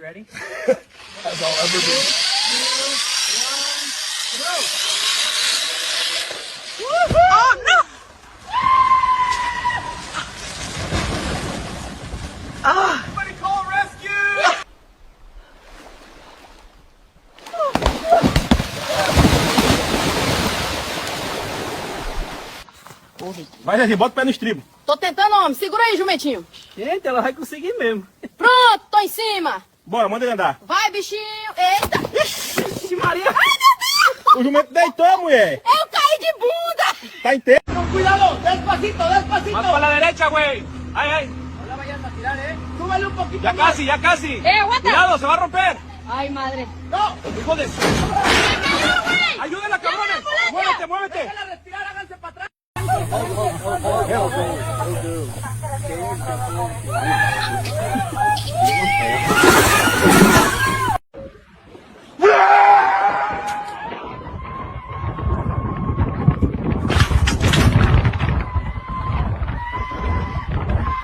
You ready? That's all ever been. Oh, no! Somebody call rescue! Vai, Zezinho, bota o pé no estribo. Tô tentando, homem. Segura aí, jumentinho. Gente, ela vai conseguir mesmo. Pronto, tô em cima. Bora, manda ele andar. Vai, bichinho. Eita. Ixi, Maria! Ai, meu O jumento deitou, mulher. Deus. Eu caí de bunda. Tá inteiro. Cuidado, despacito, despacito. Más para la derecha, güey. Ay, ay. No la vayas a tirar, Súbele un poquito Ya más. casi, ya casi. Aguanta. Cuidado, se va a romper. Ay, madre. No, Hijo de... ¡Me cayó, güey! Ayúdenla, cabrones. Muévete, muévete. déjala respirar, háganse para atrás. Hell,